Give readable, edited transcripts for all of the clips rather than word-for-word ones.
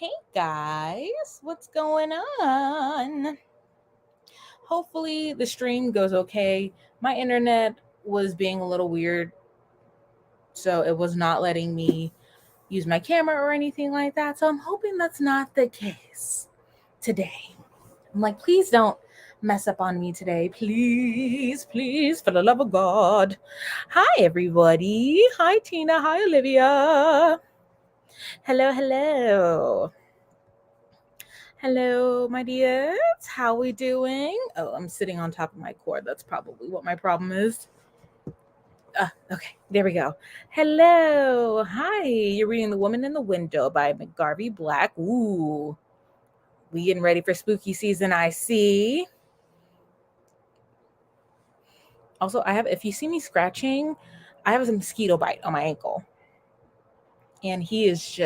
Hey guys, what's going on? Hopefully the stream goes okay. My internet was being a little weird, so it was not letting me use my camera or anything like that. So I'm hoping that's not the case today. I'm like, please don't mess up on me today. Please, please, for the love of God. Hi, everybody. Hi, Tina. Hi, Olivia. Hello, hello. Hello, my dears. How we doing? Oh, I'm sitting on top of my cord. That's probably what my problem is. Okay, there we go. Hello. Hi. You're reading The Woman in the Window by McGarvey Black. Ooh. We getting ready for spooky season, I see. Also, if you see me scratching, I have a mosquito bite on my ankle. And he's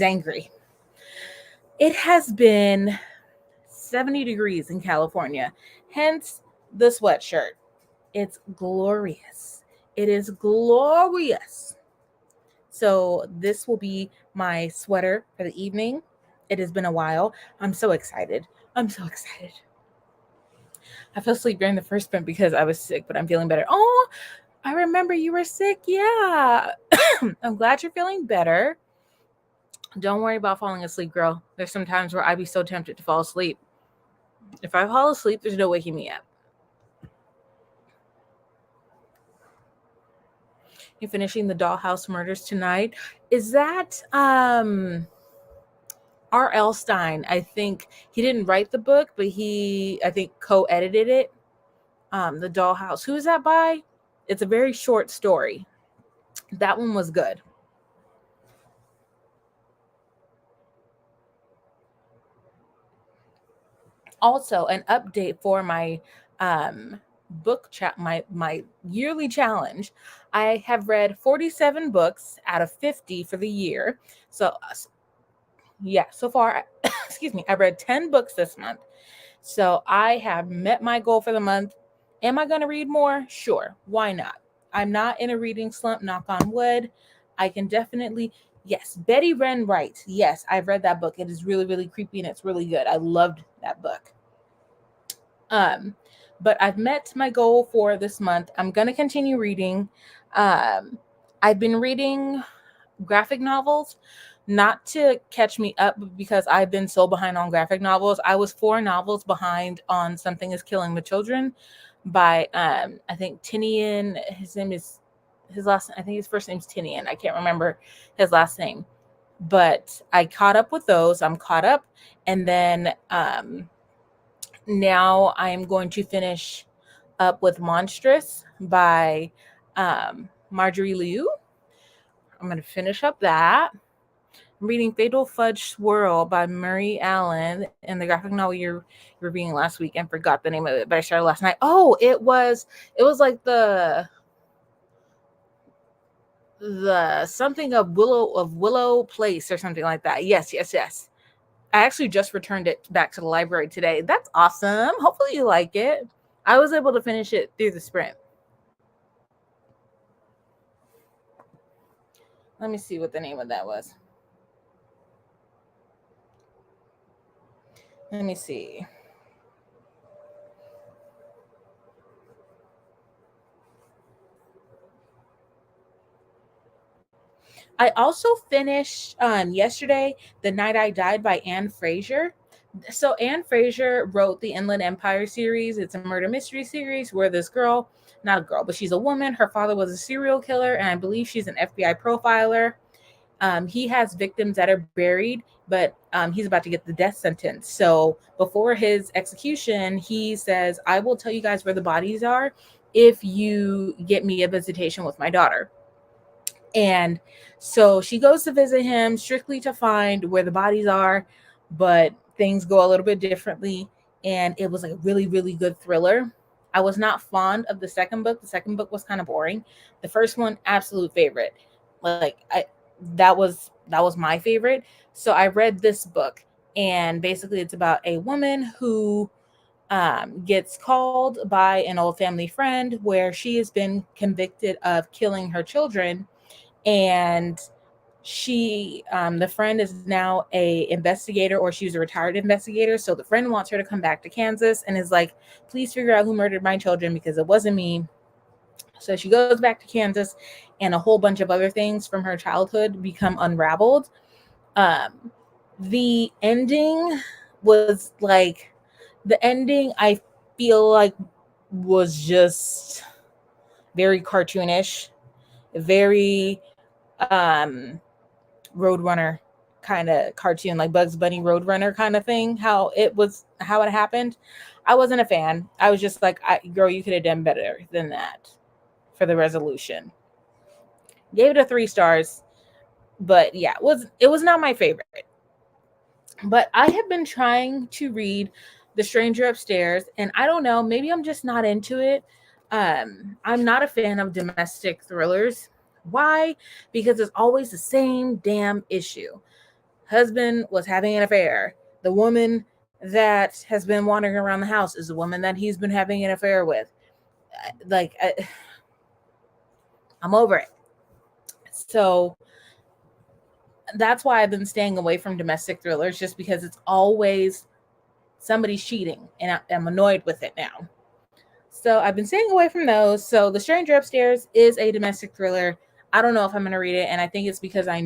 angry. It has been 70 degrees in California, hence the sweatshirt. It's glorious. It is glorious. So this will be my sweater for the evening. It has been a while. I'm so excited. I'm so excited. I fell asleep during the first sprint because I was sick, but I'm feeling better. Oh, I remember you were sick. Yeah. I'm glad you're feeling better. Don't worry about falling asleep, girl. There's some times where I'd be so tempted to fall asleep. If I fall asleep, there's no waking me up. You're finishing the Dollhouse Murders tonight. Is that R.L. Stein? I think he didn't write the book, but I think co-edited it. The Dollhouse. Who is that by? It's a very short story. That one was good. Also, an update for my book chat, my yearly challenge. I have read 47 books out of 50 for the year. So yeah, so far, excuse me, I read 10 books this month. So I have met my goal for the month. Am I going to read more? Sure. Why not? I'm not in a reading slump, knock on wood. I can definitely, yes, Betty Wren writes. Yes, I've read that book. It is really, really creepy and it's really good. I loved that book. But I've met my goal for this month. I'm going to continue reading. I've been reading graphic novels, not to catch me up, but because I've been so behind on graphic novels. I was 4 novels behind on Something is Killing the Children by I think Tinian. I think his first name's Tinian. I can't remember his last name. But I caught up with those. I'm caught up. And then now I'm going to finish up with Monstrous by Marjorie Liu. I'm going to finish up that. I'm reading Fatal Fudge Swirl by Murray Allen, and the graphic novel you're reading last week and forgot the name of it, but I started last night. Oh, it was like the something of Willow Place or something like that. Yes. I actually just returned it back to the library today. That's awesome. Hopefully you like it. I was able to finish it through the sprint. Let me see what the name of that was. Let me see. I also finished yesterday The Night I Died by Anne Fraser. So Anne Fraser wrote the Inland Empire series. It's a murder mystery series where this girl, not a girl, but she's a woman. Her father was a serial killer, and I believe she's an FBI profiler. He has victims that are buried, but he's about to get the death sentence. So before his execution, he says, I will tell you guys where the bodies are if you get me a visitation with my daughter. And so she goes to visit him strictly to find where the bodies are, but things go a little bit differently. And it was like a really, really good thriller. I was not fond of the second book. The second book was kind of boring. The first one, absolute favorite. That was my favorite. So I read this book, and basically it's about a woman who gets called by an old family friend where she has been convicted of killing her children, and she the friend is now a investigator, or she was a retired investigator. So the friend wants her to come back to Kansas and is like, please figure out who murdered my children because it wasn't me. So she goes back to Kansas, and a whole bunch of other things from her childhood become unraveled. The ending was like, the ending I feel like was just very cartoonish, very Roadrunner kind of cartoon, like Bugs Bunny Roadrunner kind of thing. How it happened. I wasn't a fan. I was just like, girl, you could have done better than that for the resolution. Gave it a 3 stars, but yeah, it was not my favorite. But I have been trying to read The Stranger Upstairs, and I don't know, maybe I'm just not into it. I'm not a fan of domestic thrillers. Why? Because it's always the same damn issue. Husband was having an affair. The woman that has been wandering around the house is the woman that he's been having an affair with. I'm over it. So that's why I've been staying away from domestic thrillers, just because it's always somebody's cheating, and I'm annoyed with it now. So I've been staying away from those. So The Stranger Upstairs is a domestic thriller. I don't know if I'm going to read it, and I think it's because I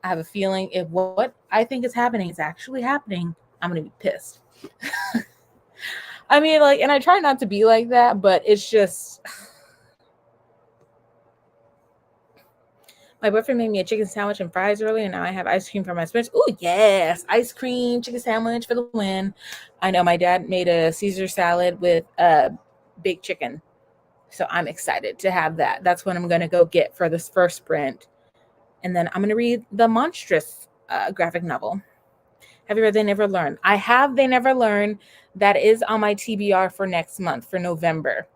have a feeling if what I think is happening is actually happening, I'm going to be pissed. I mean, like, and I try not to be like that, but it's just... My boyfriend made me a chicken sandwich and fries earlier, and now I have ice cream for my spinach. Oh, yes. Ice cream, chicken sandwich for the win. I know my dad made a Caesar salad with baked chicken. So I'm excited to have that. That's what I'm going to go get for this first sprint. And then I'm going to read the Monstrous graphic novel. Have you read They Never Learn? I have They Never Learn. That is on my TBR for next month, for November.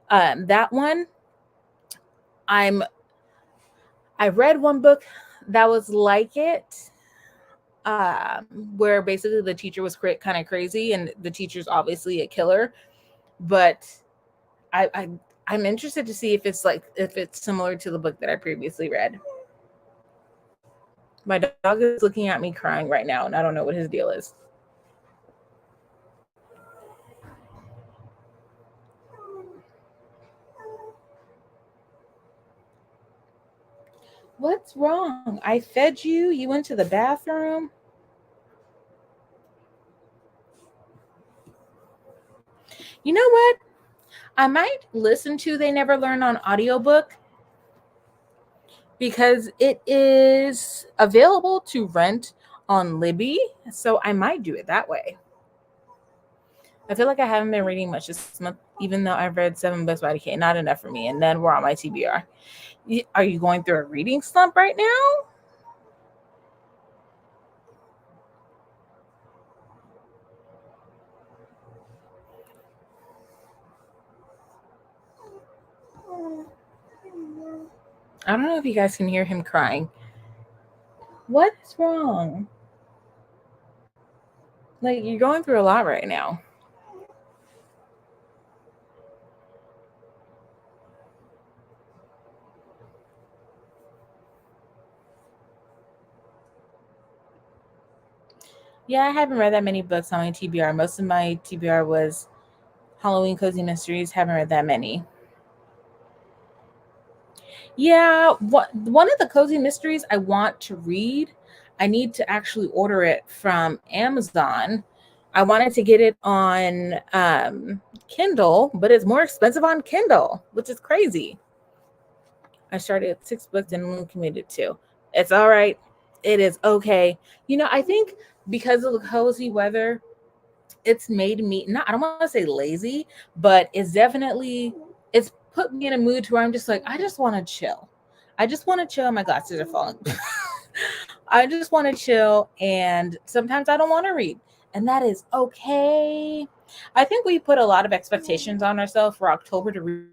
That one, I read one book that was like it, where basically the teacher was kind of crazy, and the teacher's obviously a killer. But I'm interested to see if it's similar to the book that I previously read. My dog is looking at me crying right now, and I don't know what his deal is. What's wrong? I fed you. You went to the bathroom. You know what? I might listen to They Never Learn on audiobook, because it is available to rent on Libby. So I might do it that way. I feel like I haven't been reading much this month, even though I've read 7 books by DK. Not enough for me. And then we're on my TBR. Are you going through a reading slump right now? I don't know if you guys can hear him crying. What is wrong? Like, you're going through a lot right now. Yeah, I haven't read that many books on my TBR. Most of my TBR was Halloween Cozy Mysteries. Haven't read that many. Yeah, one of the Cozy Mysteries I want to read, I need to actually order it from Amazon. I wanted to get it on Kindle, but it's more expensive on Kindle, which is crazy. I started at 6 books and only committed 2. It's all right. It is okay. I think because of the cozy weather, it's made me I don't want to say lazy, but it's put me in a mood to where I'm just like, I just want to chill. I just want to chill. My glasses are falling. I just want to chill, and sometimes I don't want to read, and that is okay. I think we put a lot of expectations on ourselves for October to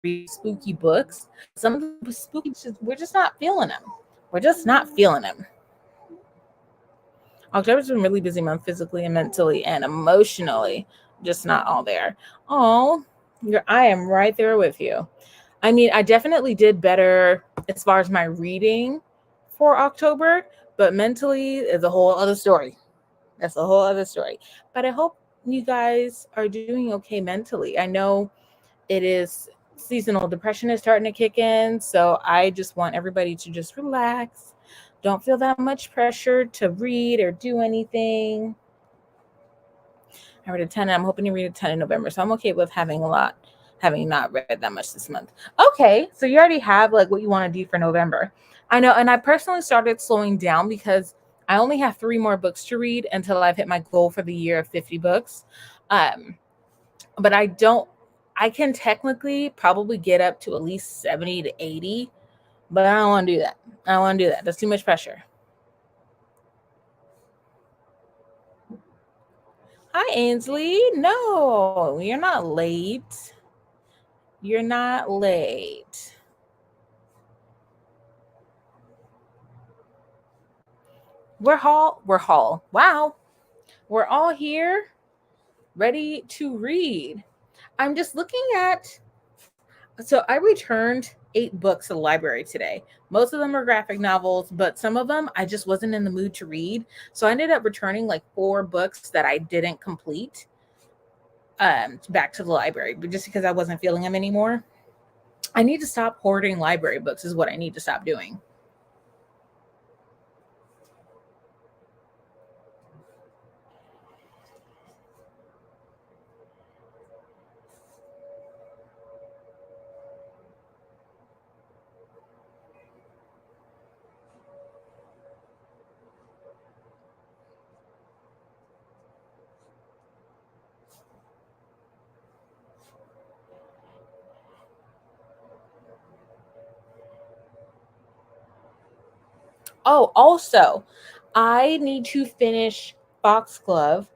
read spooky books. Some of the spooky, we're just not feeling them. We're just not feeling them. October's been a really busy month physically and mentally and emotionally, just not all there. Oh, I am right there with you. I mean, I definitely did better as far as my reading for October, but mentally is a whole other story. That's a whole other story. But I hope you guys are doing okay mentally. I know it is seasonal depression is starting to kick in, so I just want everybody to just relax. Don't feel that much pressure to read or do anything. I read a 10. I'm hoping to read a 10 in November, so I'm okay with having not read that much this month. Okay, so you already have like what you want to do for November. I know, and I personally started slowing down because I only have 3 more books to read until I've hit my goal for the year of 50 books. But I can technically probably get up to at least 70 to 80, but I don't want to do that. I don't want to do that. That's too much pressure. Hi, Ainsley. No, you're not late. You're not late. We're all. Wow. We're all here ready to read. I'm just looking at, so I returned 8 books to the library today. Most of them are graphic novels, but some of them I just wasn't in the mood to read. So I ended up returning like 4 books that I didn't complete back to the library, but just because I wasn't feeling them anymore. I need to stop hoarding library books is what I need to stop doing. Oh, also, I need to finish Foxglove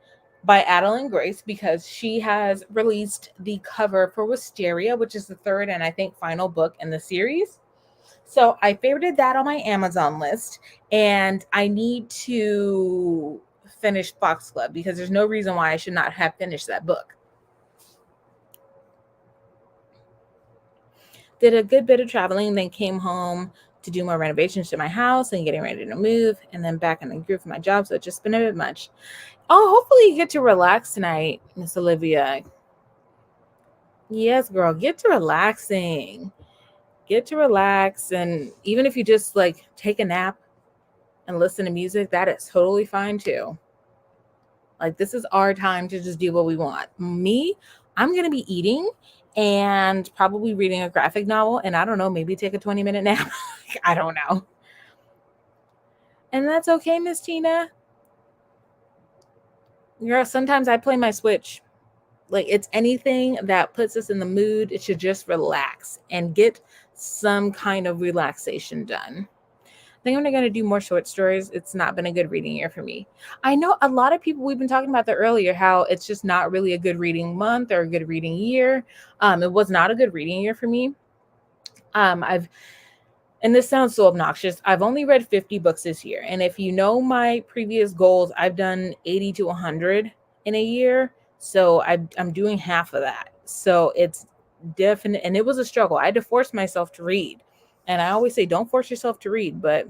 by Adeline Grace because she has released the cover for Wisteria, which is the third and I think final book in the series. So I favorited that on my Amazon list, and I need to finish Foxglove because there's no reason why I should not have finished that book. Did a good bit of traveling, then came home to do more renovations to my house and getting ready to move, and then back in the groove for my job. So it's just been a bit much. Oh, hopefully you get to relax tonight, Miss Olivia. Yes, girl, get to relaxing. Get to relax. And even if you just like take a nap and listen to music, that is totally fine too. Like, this is our time to just do what we want. Me, I'm going to be eating and probably reading a graphic novel. And I don't know, maybe take a 20-minute nap. I don't know. And that's okay, Miss Tina. Girl, sometimes I play my Switch. Like, it's anything that puts us in the mood. It should just relax and get some kind of relaxation done. I think I'm going to do more short stories. It's not been a good reading year for me. I know a lot of people, we've been talking about that earlier, how it's just not really a good reading month or a good reading year. It was not a good reading year for me. And this sounds so obnoxious, I've only read 50 books this year. And if you know my previous goals, I've done 80 to 100 in a year. So I'm doing half of that. So it's definite. And it was a struggle. I had to force myself to read. And I always say, don't force yourself to read. But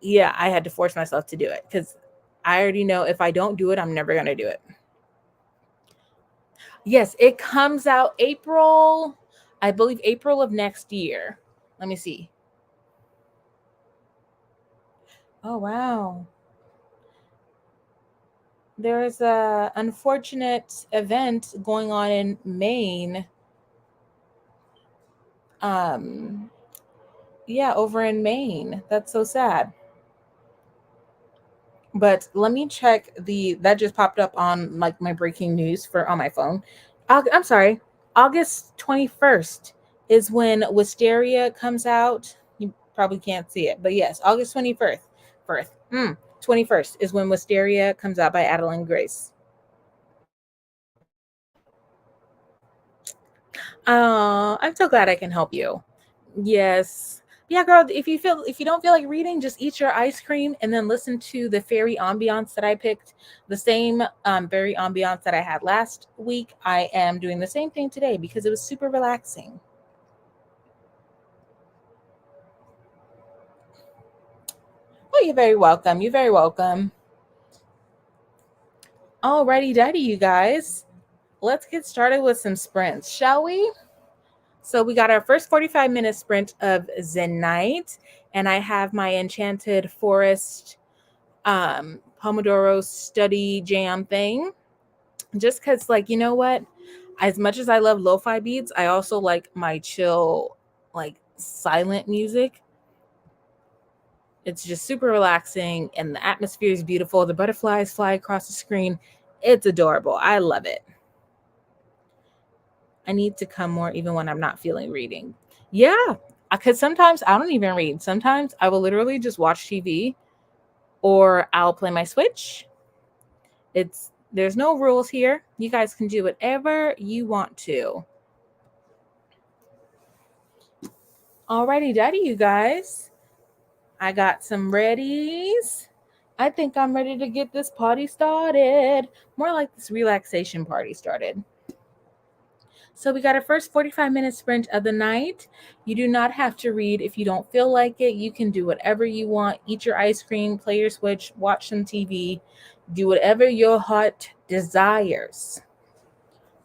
yeah, I had to force myself to do it because I already know if I don't do it, I'm never going to do it. Yes, it comes out April, I believe April of next year. Let me see. Oh, wow. There's a unfortunate event going on in Maine. Um, yeah, over in Maine. That's so sad. But let me check that just popped up on like my breaking news for on my phone. I'm sorry. August 21st is when Wisteria comes out. You probably can't see it, but yes, August 21st. 21st is when Wisteria comes out by Adeline Grace. I'm so glad I can help you. Yes. Yeah, girl, if you don't feel like reading, just eat your ice cream and then listen to the fairy ambiance that I picked. The same fairy ambiance that I had last week. I am doing the same thing today because it was super relaxing. you're very welcome. You're very welcome. Alrighty, daddy, you guys. Let's get started with some sprints, shall we? So we got our first 45-minute sprint of Zenite, and I have my Enchanted Forest Pomodoro study jam thing. Just because, like, you know what? As much as I love lo-fi beats, I also like my chill, like silent music. It's just super relaxing, and the atmosphere is beautiful. The butterflies fly across the screen. It's adorable. I love it. I need to come more even when I'm not feeling reading. Yeah, because sometimes I don't even read. Sometimes I will literally just watch TV or I'll play my Switch. There's no rules here. You guys can do whatever you want to. Alrighty, daddy, you guys. I got some readies. I think I'm ready to get this party started. More like this relaxation party started. So we got our first 45-minute sprint of the night. You do not have to read if you don't feel like it. You can do whatever you want. Eat your ice cream, play your Switch, watch some TV. Do whatever your heart desires.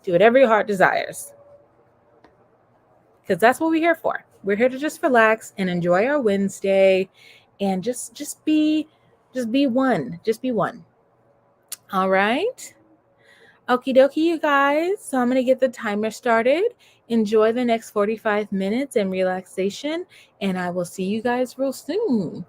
Do whatever your heart desires. Because that's what we're here for. We're here to just relax and enjoy our Wednesday and just be one. Just be one. All right. Okie dokie, you guys. So I'm going to get the timer started. Enjoy the next 45 minutes and relaxation, and I will see you guys real soon.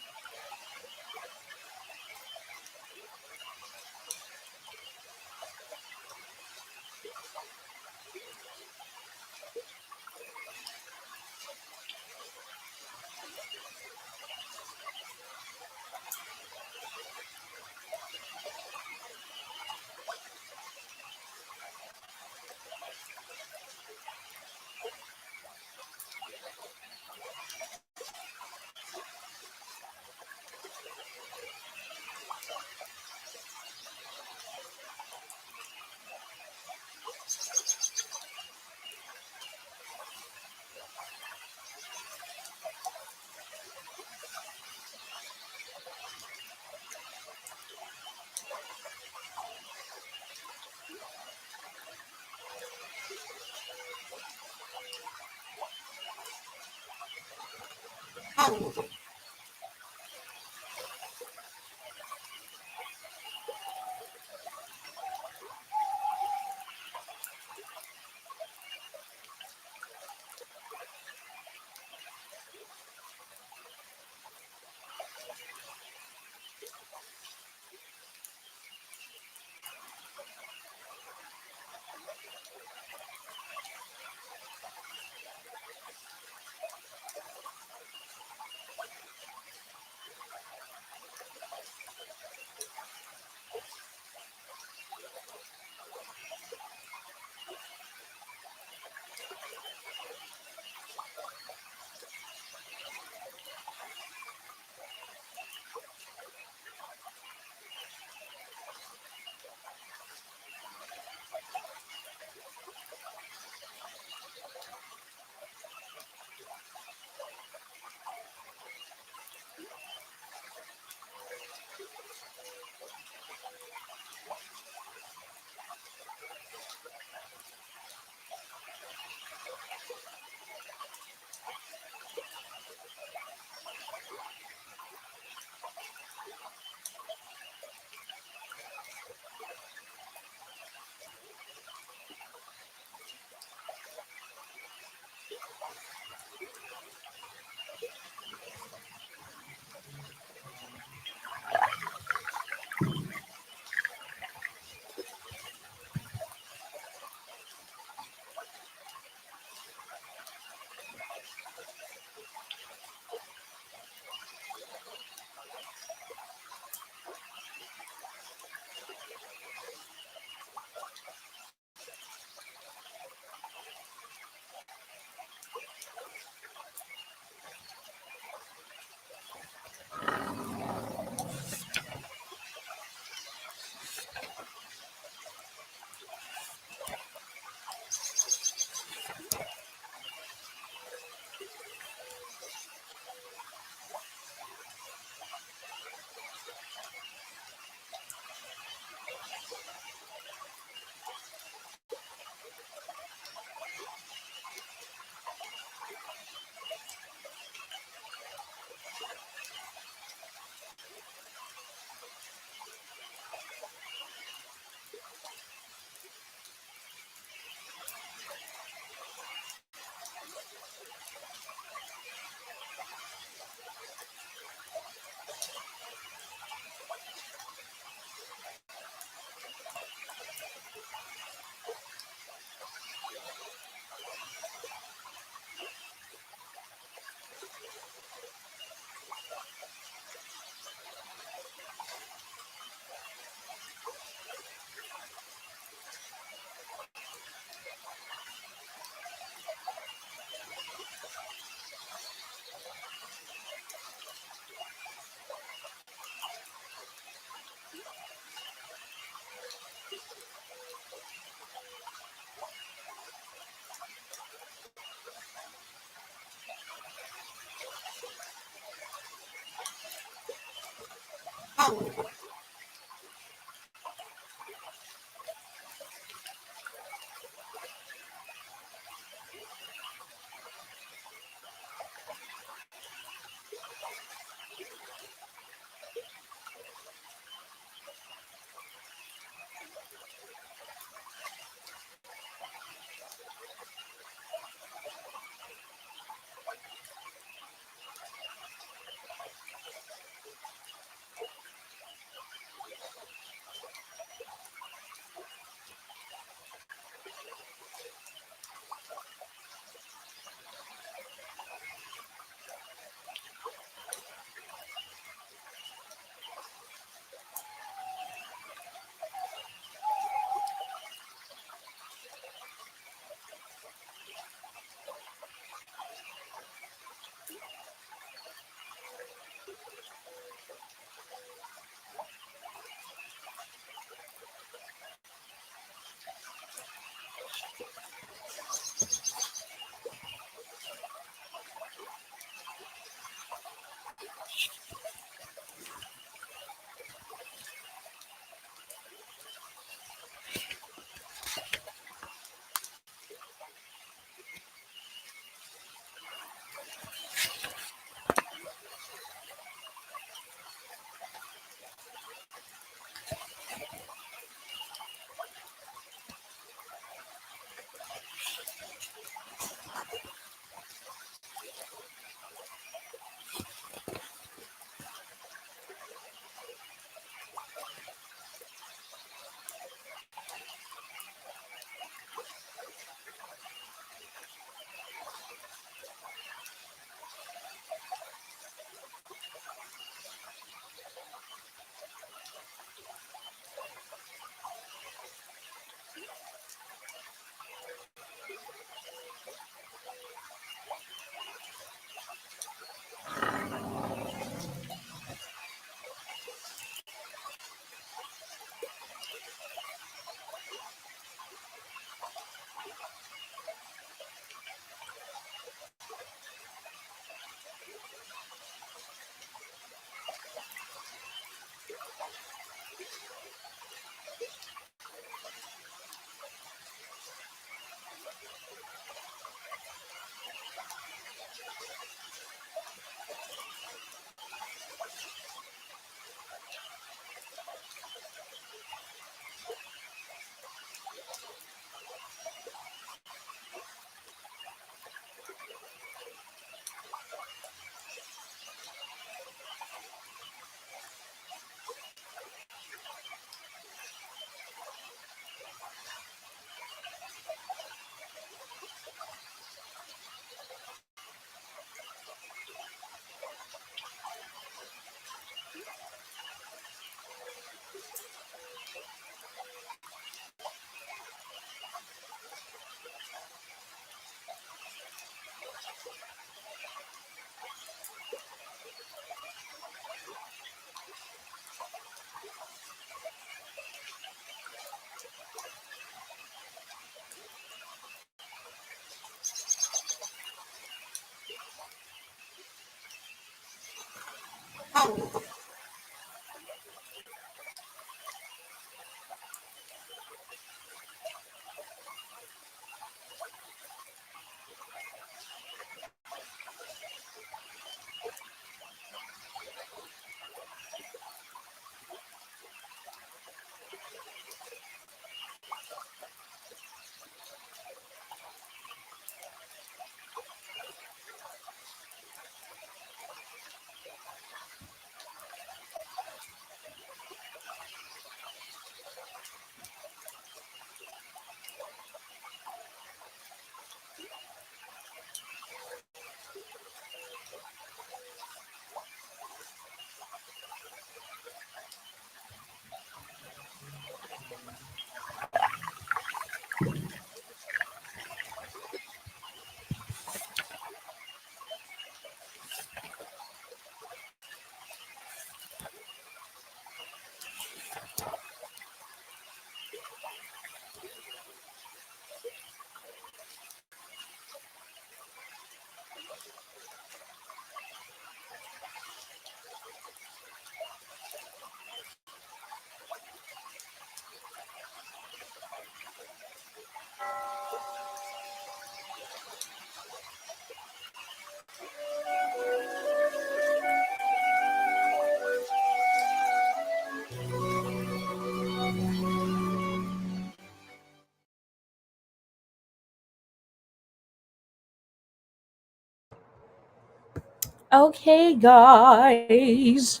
Okay, guys.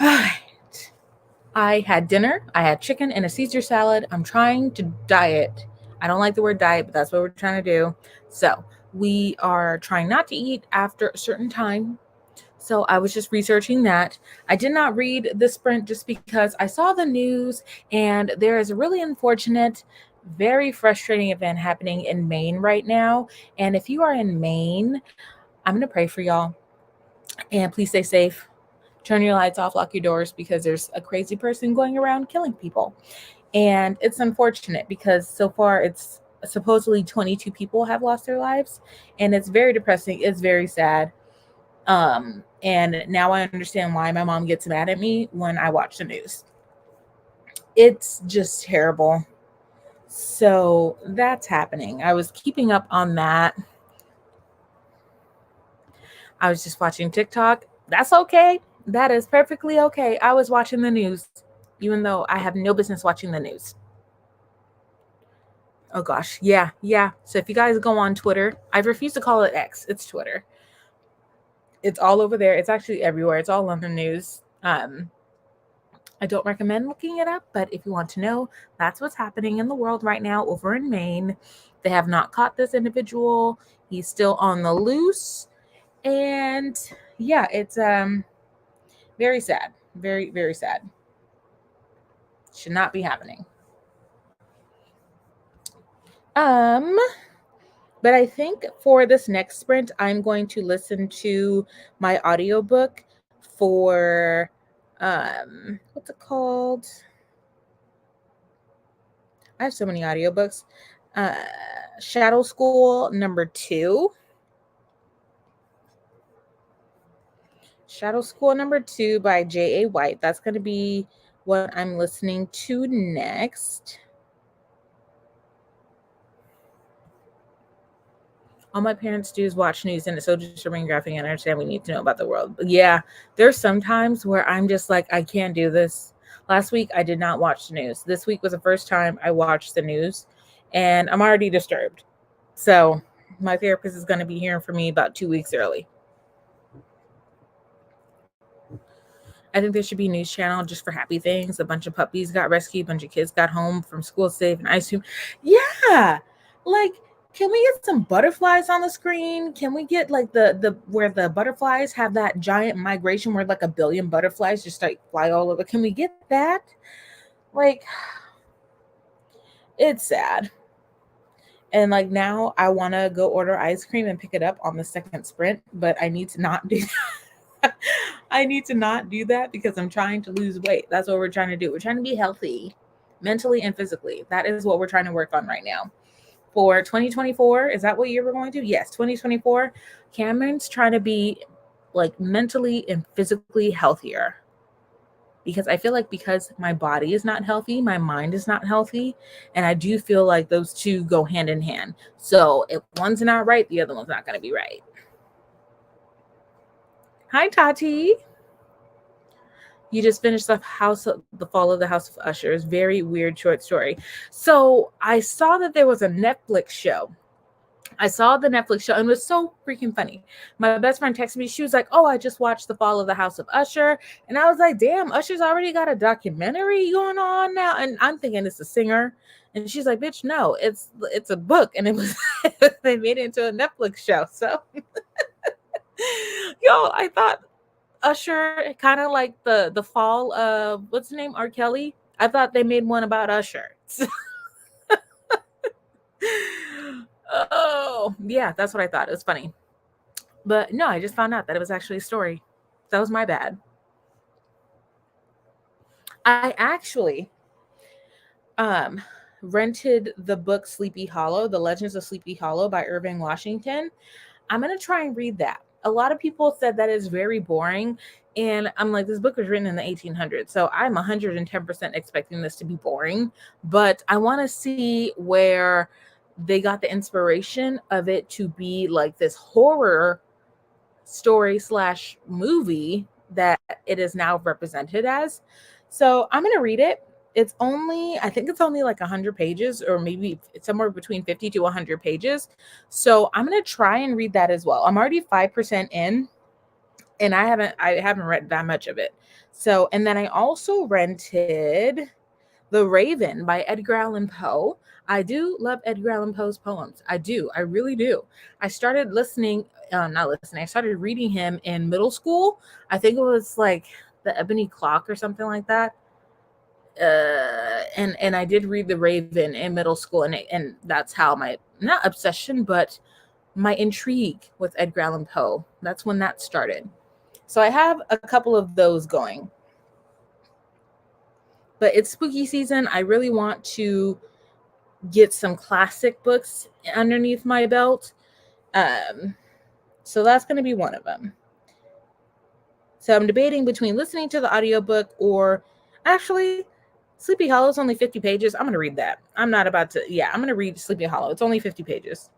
I had dinner. I had chicken and a Caesar salad. I'm trying to diet. I don't like the word diet, but that's what we're trying to do. So we are trying not to eat after a certain time. So I was just researching that. I did not read the sprint just because I saw the news and there is a really unfortunate, very frustrating event happening in Maine right now. And if you are in Maine, I'm going to pray for y'all and please stay safe. Turn your lights off, lock your doors because there's a crazy person going around killing people. And it's unfortunate because so far it's supposedly 22 people have lost their lives and it's very depressing. It's very sad. And now I understand why my mom gets mad at me when I watch the news. It's just terrible. So that's happening. I was keeping up on that. I was just watching TikTok. That's okay. That is perfectly okay. I was watching the news, even though I have no business watching the news. Oh gosh. Yeah. So if you guys go on Twitter, I refuse to call it X. It's Twitter. It's all over there. It's actually everywhere. It's all on the news. I don't recommend looking it up, but if you want to know, that's what's happening in the world right now over in Maine. They have not caught this individual. He's still on the loose. And yeah, it's very sad. Very, very sad. Should not be happening. But I think for this next sprint, I'm going to listen to my audiobook for what's it called? I have so many audiobooks. Shadow School #2. Shadow School #2 by J.A. White. That's going to be what I'm listening to next. All my parents do is watch news and it's so disturbing and graphic and I understand we need to know about the world. But yeah, there's some times where I'm just like, I can't do this. Last week, I did not watch the news. This week was the first time I watched the news and I'm already disturbed. So my therapist is going to be hearing from me about 2 weeks early. I think there should be a news channel just for happy things. A bunch of puppies got rescued, a bunch of kids got home from school safe and ice cream. Yeah. Like, can we get some butterflies on the screen? Can we get like the where the butterflies have that giant migration where like a billion butterflies just like fly all over? Can we get that? Like, it's sad. And like now I want to go order ice cream and pick it up on the second sprint, but I need to not do that. I need to not do that because I'm trying to lose weight. That's what we're trying to do. We're trying to be healthy mentally and physically. That is what we're trying to work on right now. For 2024, is that what year we're going to? Yes, 2024. Cameron's trying to be like mentally and physically healthier. Because I feel like because my body is not healthy, my mind is not healthy. And I do feel like those two go hand in hand. So if one's not right, the other one's not going to be right. Hi, Tati. You just finished the Fall of the House of Usher. It's very weird short story. So I saw that there was a Netflix show. I saw the Netflix show and it was so freaking funny. My best friend texted me. She was like, "Oh, I just watched The Fall of the House of Usher." And I was like, "Damn, Usher's already got a documentary going on now." And I'm thinking it's a singer. And she's like, "Bitch, no, it's a book." And it was they made it into a Netflix show. So yo, I thought Usher kind of like the fall of what's the name? R. Kelly. I thought they made one about Usher. Oh, yeah, that's what I thought. It was funny. But no, I just found out that it was actually a story. That was my bad. I actually rented the book Sleepy Hollow, The Legends of Sleepy Hollow by Irving Washington. I'm going to try and read that. A lot of people said that is very boring. And I'm like, this book was written in the 1800s. So I'm 110% expecting this to be boring. But I want to see where they got the inspiration of it to be like this horror story / movie that it is now represented as. So I'm going to read it. I think it's only like 100 pages or maybe it's somewhere between 50 to 100 pages. So I'm going to try and read that as well. I'm already 5% in. and I haven't read that much of it. So, and then I also rented The Raven by Edgar Allan Poe. I do love Edgar Allan Poe's poems. I do. I really do. I started listening, not listening, I started reading him in middle school. I think it was like The Ebony Clock or something like that. And I did read The Raven in middle school, and that's how my, not obsession, but my intrigue with Edgar Allan Poe, that's when that started. So I have a couple of those going. But it's spooky season. I really want to get some classic books underneath my belt. So that's going to be one of them. So I'm debating between listening to the audiobook or actually Sleepy Hollow is only 50 pages. I'm going to read that. I'm going to read Sleepy Hollow. It's only 50 pages.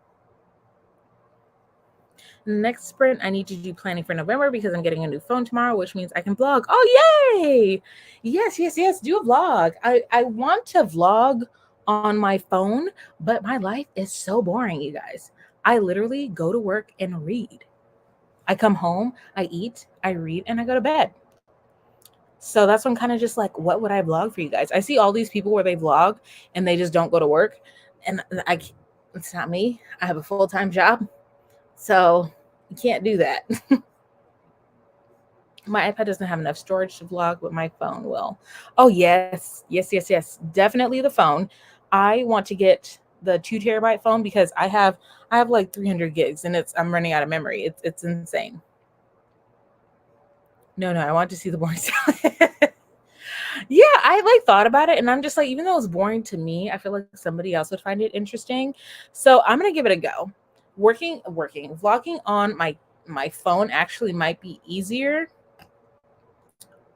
Next sprint, I need to do planning for November because I'm getting a new phone tomorrow, which means I can vlog. Oh, yay! Yes. Do a vlog. I want to vlog on my phone, but my life is so boring, you guys. I literally go to work and read. I come home, I eat, I read, and I go to bed. So that's when I'm kind of just like, what would I vlog for you guys? I see all these people where they vlog and they just don't go to work. And it's not me. I have a full-time job. So you can't do that. My iPad doesn't have enough storage to vlog, but my phone will. Oh, yes. Definitely the phone. I want to get the 2 terabyte phone because I have like 300 gigs and I'm running out of memory. It's insane. No, I want to see the boring stuff. Yeah, I like thought about it and I'm just like, even though it's boring to me, I feel like somebody else would find it interesting. So I'm going to give it a go. Vlogging on my phone actually might be easier,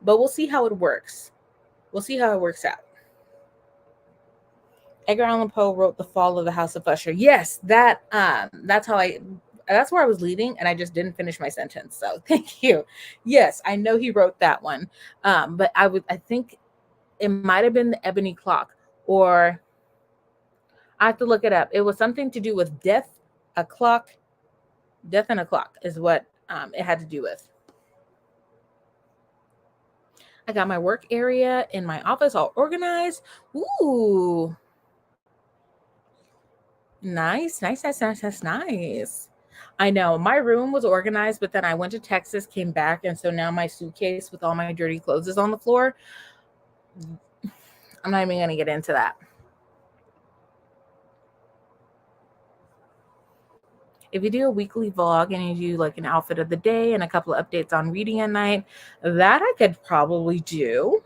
but we'll see how it works. We'll see how it works out. Edgar Allan Poe wrote The Fall of the House of Usher. Yes, that's where I was leading and I just didn't finish my sentence. So thank you. Yes, I know he wrote that one. But I think it might have been The Ebony Clock, or I have to look it up. It was something to do with death and a clock is what it had to do with. I got my work area in my office all organized. Ooh. Nice. I know my room was organized, but then I went to Texas, came back, and so now my suitcase with all my dirty clothes is on the floor. I'm not even going to get into that. If you do a weekly vlog and you do like an outfit of the day and a couple of updates on reading at night, that I could probably do.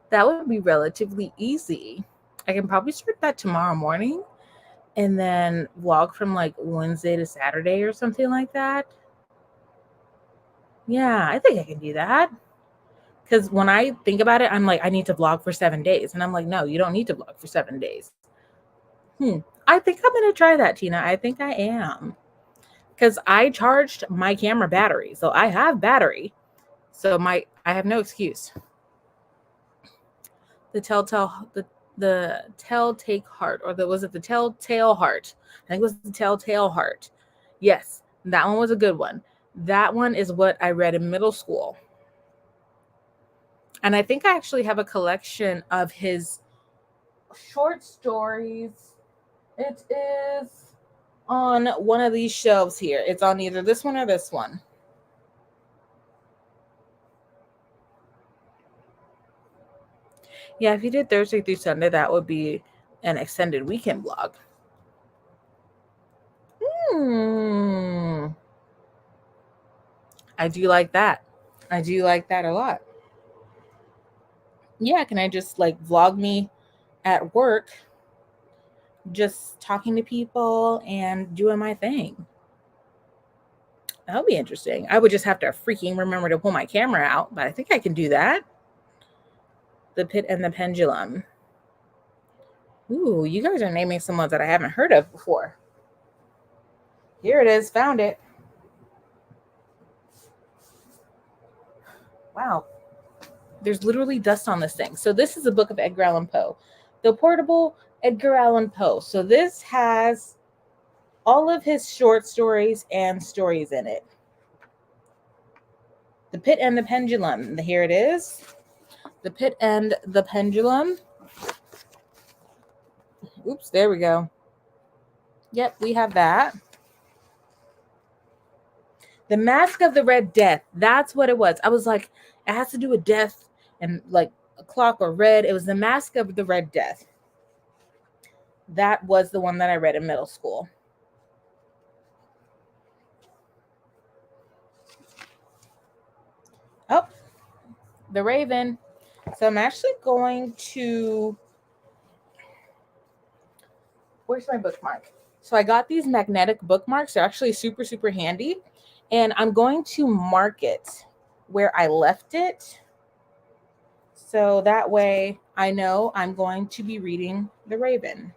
That would be relatively easy. I can probably start that tomorrow morning and then vlog from like Wednesday to Saturday or something like that. Yeah, I think I can do that. Because when I think about it, I'm like, I need to vlog for 7 days. And I'm like, no, you don't need to vlog for 7 days. I think I'm going to try that, Tina. I think I am. Because I charged my camera battery. So I have battery. So I have no excuse. The Telltale Heart, or was it the Telltale Heart? I think it was the Telltale Heart. Yes, that one was a good one. That one is what I read in middle school. And I think I actually have a collection of his short stories. It is on one of these shelves here. It's on either this one or this one. Yeah, if you did Thursday through Sunday, that would be an extended weekend vlog. I do like that. I do like that a lot. Yeah, can I just like vlog me at work, just talking to people and doing my thing? That would be interesting. I would just have to freaking remember to pull my camera out, but I think I can do that. The Pit and the Pendulum. Ooh, you guys are naming some ones that I haven't heard of before. Here it is. Found it. Wow. There's literally dust on this thing. So this is a book of Edgar Allan Poe. The Portable Edgar Allan Poe. So this has all of his short stories and stories in it. The Pit and the Pendulum. Here it is. The Pit and the Pendulum. Oops, there we go. Yep, we have that. The Mask of the Red Death. That's what it was. I was like, it has to do with death and like a clock or red. It was The Mask of the Red Death. That was the one that I read in middle school. Oh, The Raven. So I'm actually going to, where's my bookmark? So I got these magnetic bookmarks. They're actually super, super handy. And I'm going to mark it where I left it. So that way I know I'm going to be reading The Raven.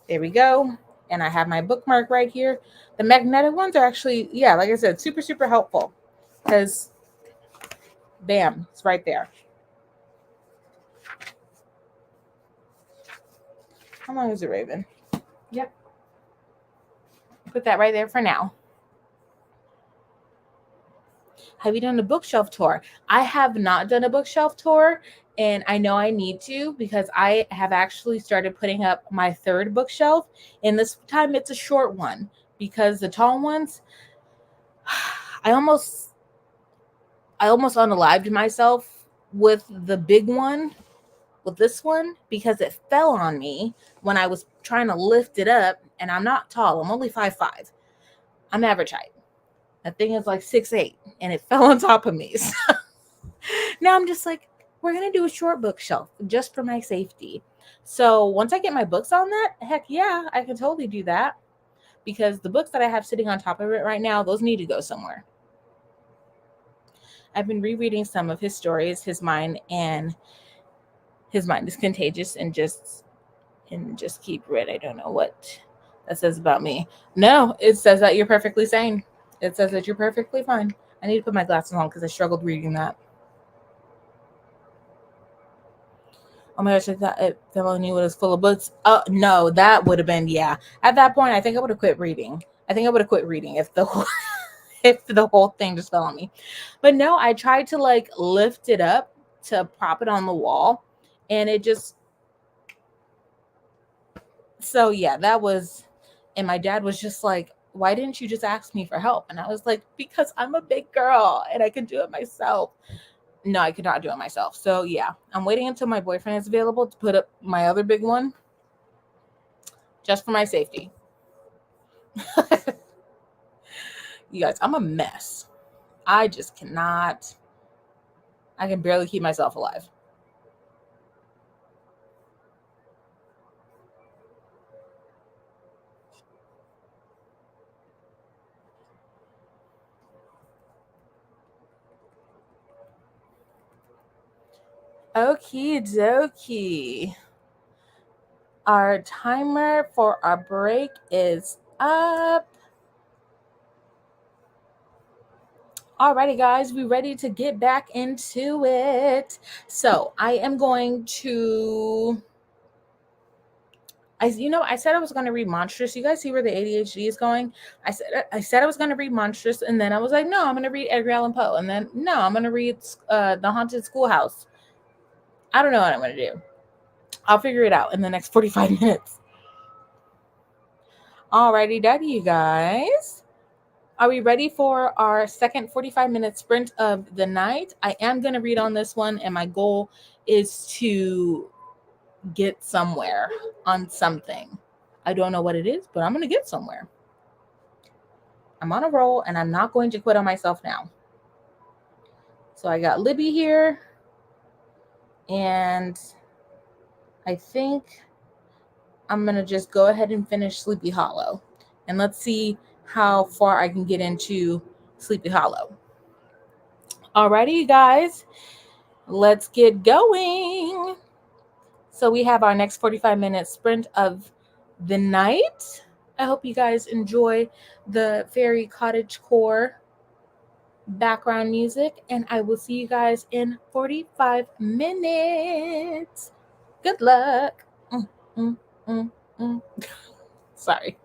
There we go. And I have my bookmark right here. The magnetic ones are actually, yeah, like I said, super, super helpful. Because, bam, it's right there. How long is The Raven? Yep. Put that right there for now. Have you done a bookshelf tour? I have not done a bookshelf tour, and I know I need to because I have actually started putting up my third bookshelf, and this time it's a short one because the tall ones, I almost unalived myself with the big one, with this one, because it fell on me when I was trying to lift it up, and I'm not tall. I'm only 5'5". I'm average height. That thing is like 6'8", and it fell on top of me. So now I'm just like, we're going to do a short bookshelf just for my safety. So once I get my books on that, heck yeah, I can totally do that. Because the books that I have sitting on top of it right now, those need to go somewhere. I've been rereading some of his stories, his mind is contagious, and just keep read. I don't know what that says about me. No, it says that you're perfectly sane. It says that you're perfectly fine. I need to put my glasses on because I struggled reading that. Oh my gosh, I thought if Felony was full of books. Oh no, that would have been, yeah. At that point, I think I would have quit reading. I think I would have quit reading if the whole, if the whole thing just fell on me. But no, I tried to like lift it up to prop it on the wall, and it just, so yeah, that was, and my dad was just like, why didn't you just ask me for help? And I was like, because I'm a big girl and I can do it myself. No, I could not do it myself. So yeah, I'm waiting until my boyfriend is available to put up my other big one just for my safety. You guys, I'm a mess. I just cannot, I can barely keep myself alive. Okie dokie. Our timer for our break is up. Alrighty, guys, we ready to get back into it. So I am going to, I said I was going to read Monstrous. You guys see where the ADHD is going? I said I was going to read Monstrous, and then I was like, no, I'm going to read Edgar Allan Poe, and then no, I'm going to read The Haunted Schoolhouse. I don't know what I'm going to do. I'll figure it out in the next 45 minutes. Alrighty, daddy, you guys. Are we ready for our second 45-minute sprint of the night? I am going to read on this one, and my goal is to get somewhere on something. I don't know what it is, but I'm going to get somewhere. I'm on a roll, and I'm not going to quit on myself now. So I got Libby here, and I think I'm going to just go ahead and finish Sleepy Hollow. And let's see how far I can get into Sleepy Hollow. Alrighty, you guys, let's get going. So we have our next 45-minute sprint of the night. I hope you guys enjoy the fairy cottagecore background music, and I will see you guys in 45 minutes. Good luck. Sorry.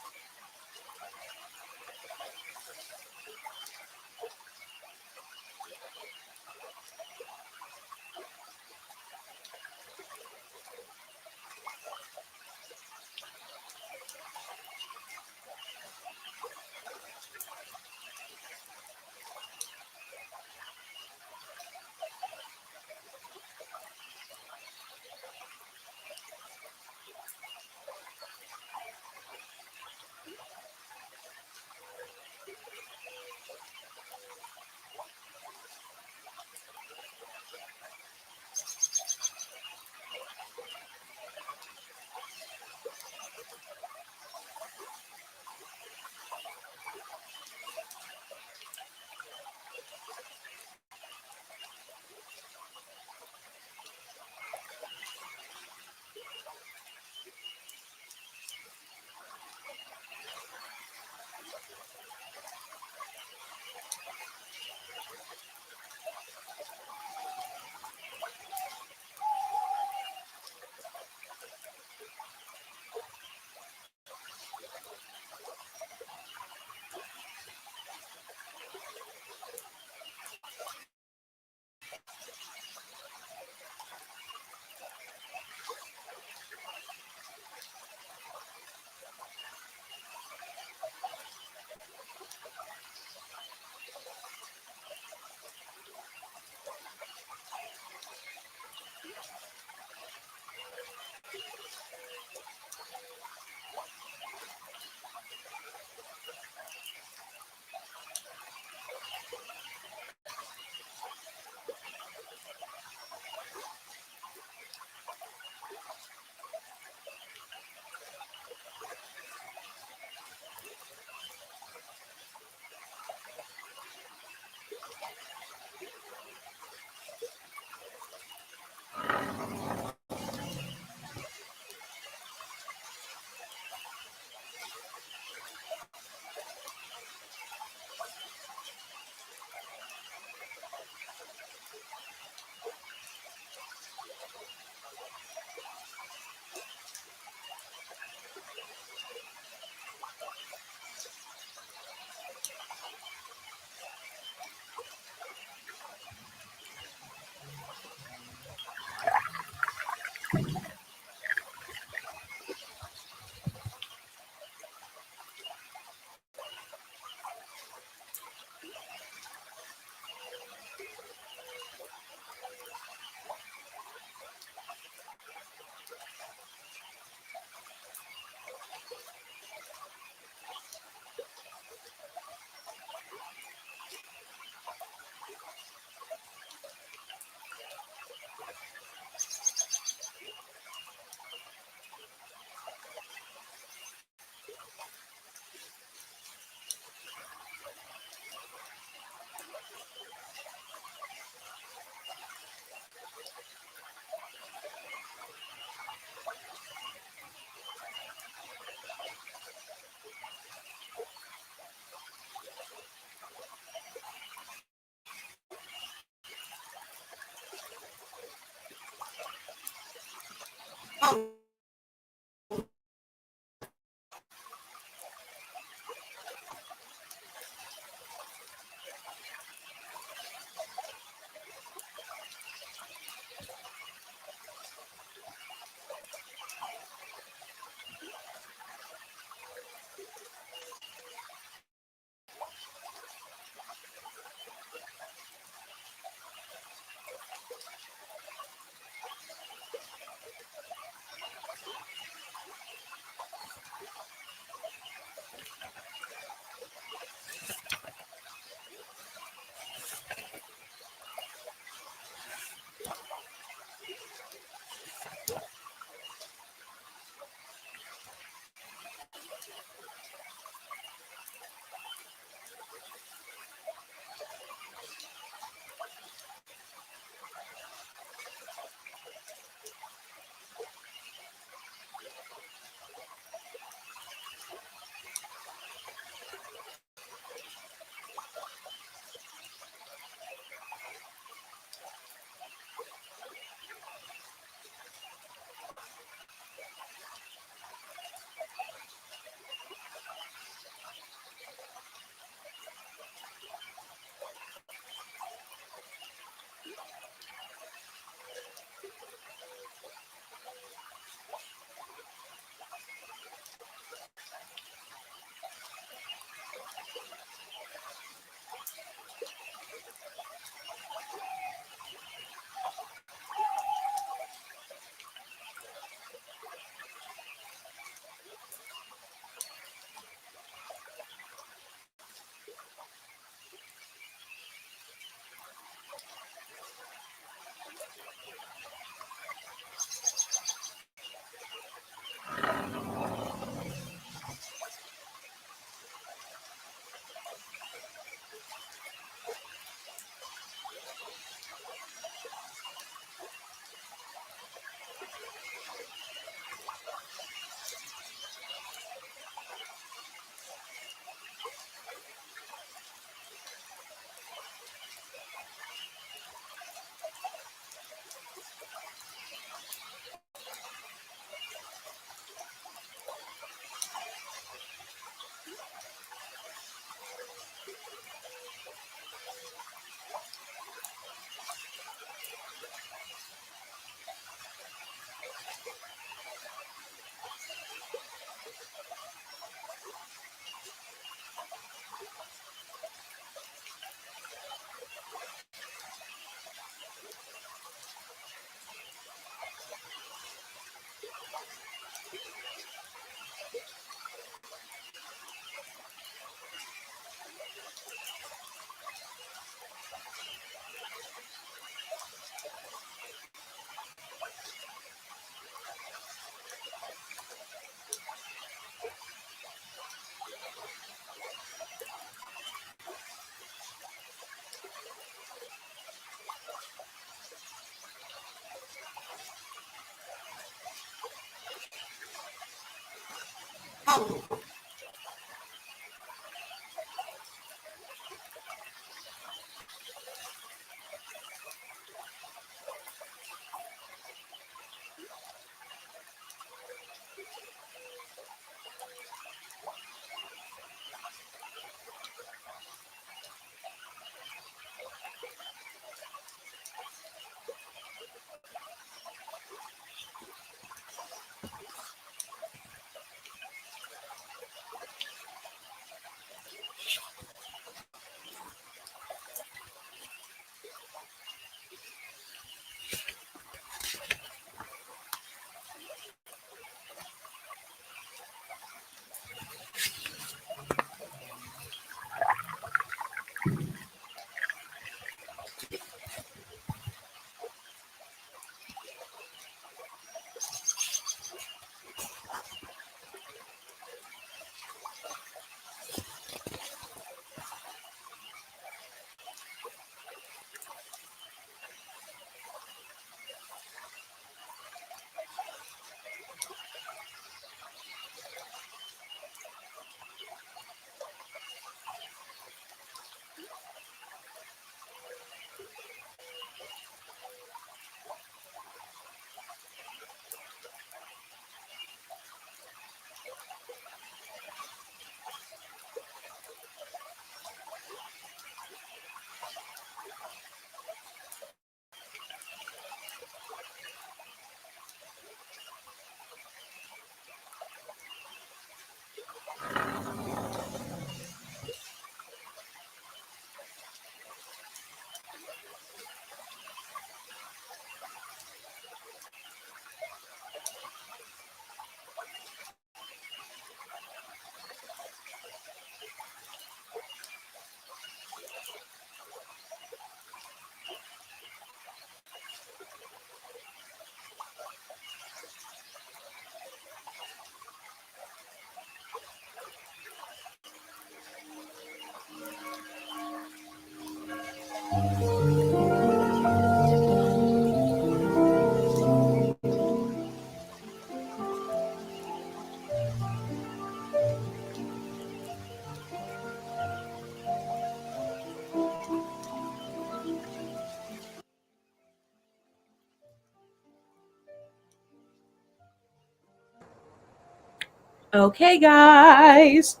Okay, guys.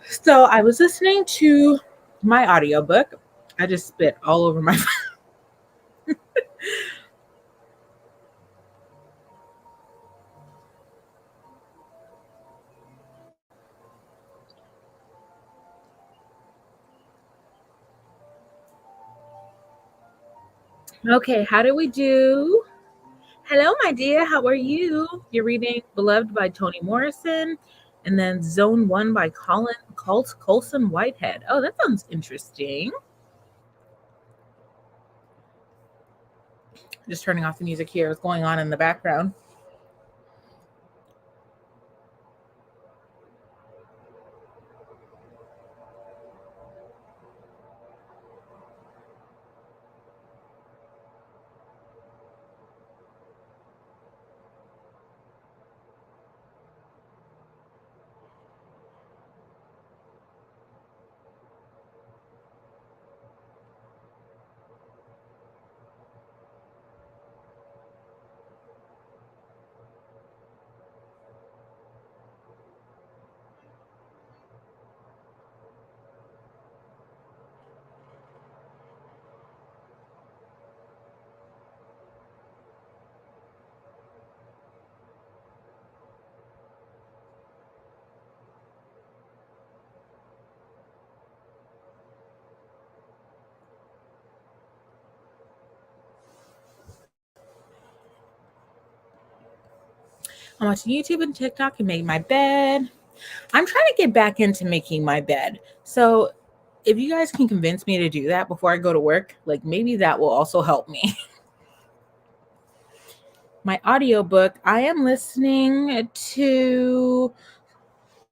So I was listening to my audiobook. I just spit all over my Okay, how do we do? Hello, my dear. How are you? You're reading Beloved by Toni Morrison and then Zone 1 by Colson Whitehead. Oh, that sounds interesting. Just turning off the music here. What's going on in the background? I'm watching YouTube and TikTok and make my bed. I'm trying to get back into making my bed. So if you guys can convince me to do that before I go to work, like maybe that will also help me. My audiobook, I am listening to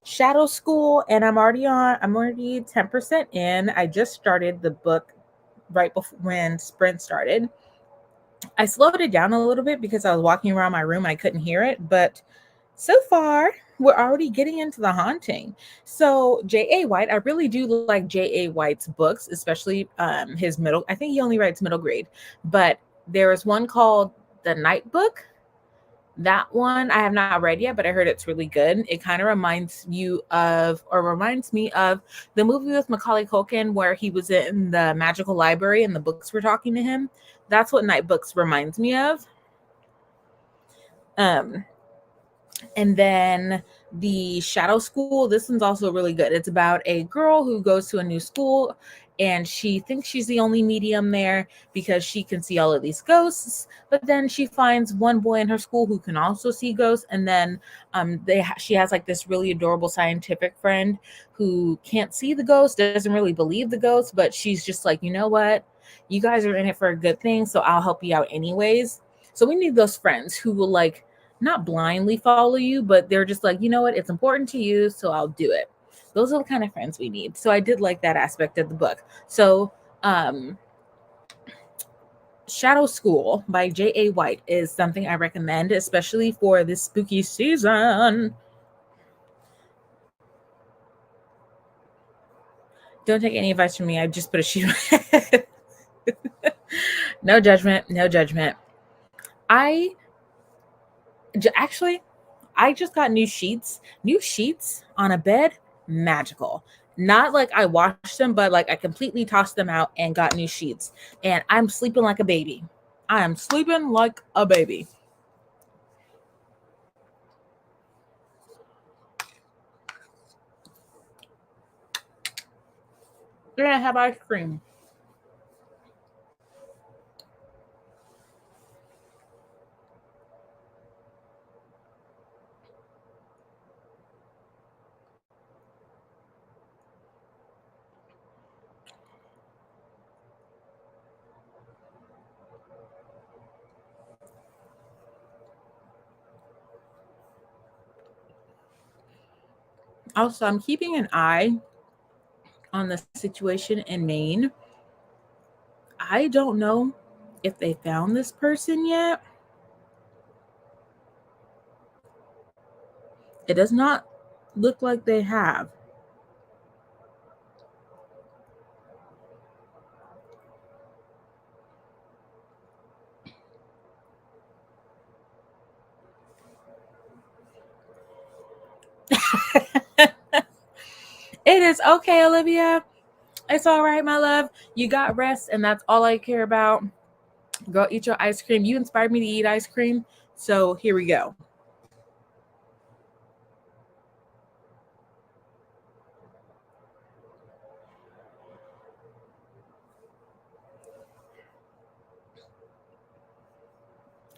Shadow School and I'm already 10% in. I just started the book right before when Sprint started. I slowed it down a little bit because I was walking around my room and I couldn't hear it, but so far we're already getting into The Haunting. So J.A. White, I really do like J.A. White's books, especially his middle. I think he only writes middle grade, but there is one called The Night Book. That one I have not read yet, but I heard it's really good. It kind of reminds you of, or reminds me of, the movie with Macaulay Culkin where he was in the magical library and the books were talking to him. That's what Night Books reminds me of. Um, And then the Shadow School, this one's also really good. It's about a girl who goes to a new school and she thinks she's the only medium there because she can see all of these ghosts. But then she finds one boy in her school who can also see ghosts. And then she has like this really adorable scientific friend who can't see the ghost, doesn't really believe the ghost, but she's just like, you know what? You guys are in it for a good thing, so I'll help you out anyways. So we need those friends who will like not blindly follow you, but they're just like, you know what, it's important to you, so I'll do it. Those are the kind of friends we need. So I did like that aspect of the book. So Shadow School by J.A. White is something I recommend, especially for this spooky season. Don't take any advice from me. I just put a sheet. No judgment. No judgment. Actually, I just got new sheets. New sheets on a bed, magical. Not like I washed them, but like I completely tossed them out and got new sheets. And I'm sleeping like a baby. I am sleeping like a baby. You're gonna have ice cream. Also, I'm keeping an eye on the situation in Maine. I don't know if they found this person yet. It does not look like they have. It is okay, Olivia. It's all right, my love. You got rest, and that's all I care about. Go eat your ice cream. You inspired me to eat ice cream. So here we go.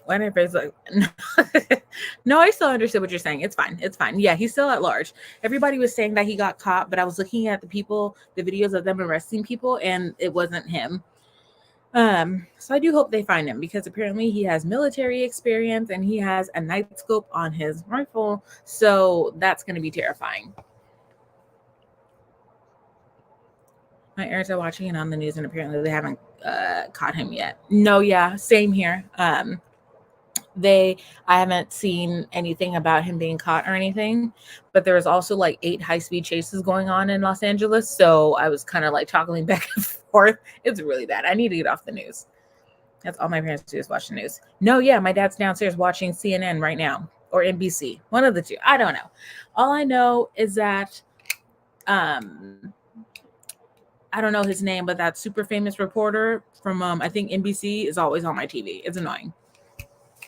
When everybody's like, no, I still understood what you're saying. It's fine. It's fine. Yeah, he's still at large. Everybody was saying that he got caught, but I was looking at the videos of them arresting people, and it wasn't him. So I do hope they find him because apparently he has military experience and he has a night scope on his rifle. So that's going to be terrifying. My parents are watching it on the news, and apparently they haven't caught him yet. No, yeah, same here. I haven't seen anything about him being caught or anything, but there was also like 8 high-speed chases going on in Los Angeles. So I was kind of like toggling back and forth. It's really bad. I need to get off the news. That's all my parents do is watch the news. No, yeah, my dad's downstairs watching CNN right now or NBC, one of the two. I don't know. All I know is that I don't know his name, but that super famous reporter from I think NBC is always on my TV. It's annoying.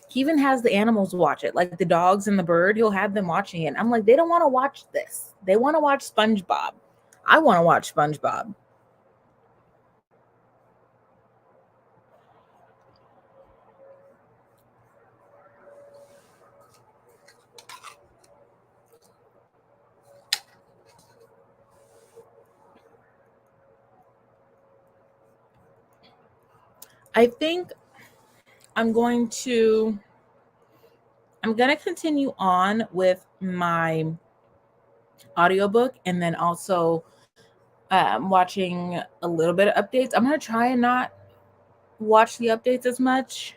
He even has the animals watch it, like the dogs and the bird. He'll have them watching it. I'm like, they don't want to watch this. They want to watch SpongeBob. I want to watch SpongeBob. I think I'm going to continue on with my audiobook and then also watching a little bit of updates. I'm going to try and not watch the updates as much.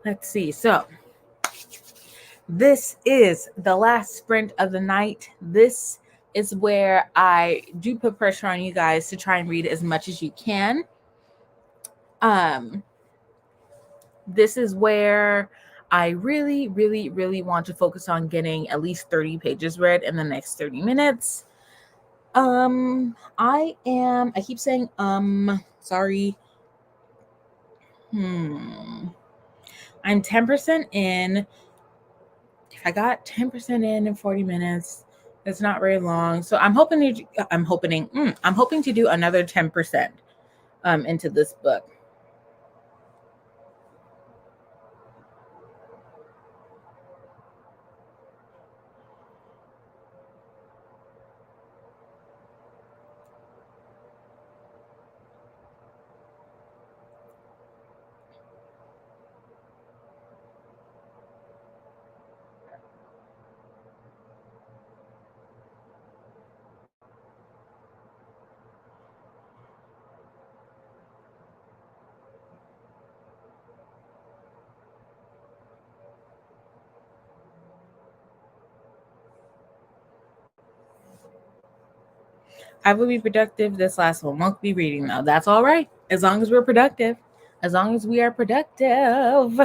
Let's see. So this is the last sprint of the night. This is where I do put pressure on you guys to try and read as much as you can. This is where I really, really, really want to focus on getting at least 30 pages read in the next 30 minutes. I keep saying, sorry. I'm 10% in. If I got 10% in 40 minutes, it's not very long. So I'm hoping to do another 10% into this book. I will be productive. This last one won't be reading though. That's all right. As long as we're productive. As long as we are productive.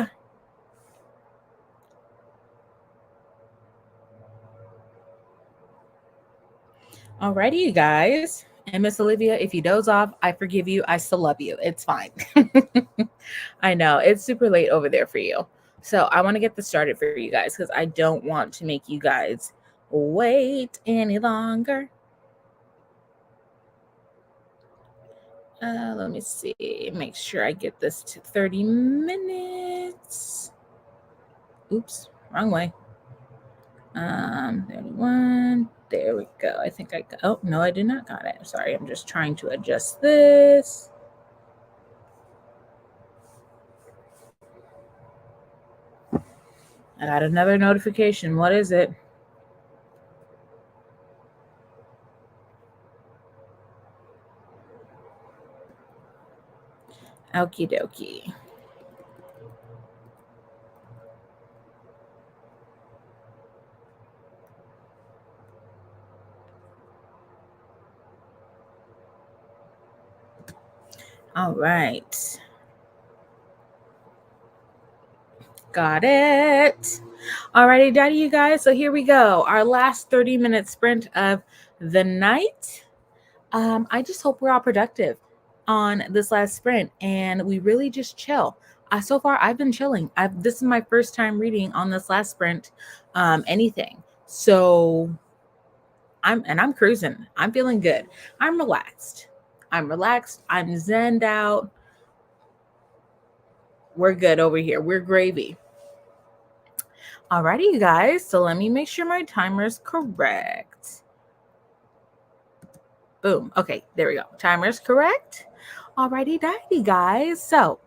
Alrighty, you guys. And Miss Olivia, if you doze off, I forgive you. I still love you. It's fine. I know it's super late over there for you. So I want to get this started for you guys because I don't want to make you guys wait any longer. Let me see. Make sure I get this to 30 minutes. Oops, wrong way. 31. There we go. I think I got. Oh no, I did not got it. Sorry, I'm just trying to adjust this. I got another notification. What is it? Okie dokie. All right. Got it. Alrighty, daddy, you guys. So here we go. Our last 30-minute sprint of the night. I just hope we're all productive on this last sprint and we really just chill. So far, I've been chilling. This is my first time reading on this last sprint, anything. So I'm cruising. I'm feeling good. I'm relaxed. I'm zenned out. We're good over here. We're gravy. Alrighty, you guys. So let me make sure my timer is correct. Boom. Okay, there we go. Timer is correct. Alrighty, dighty, guys. So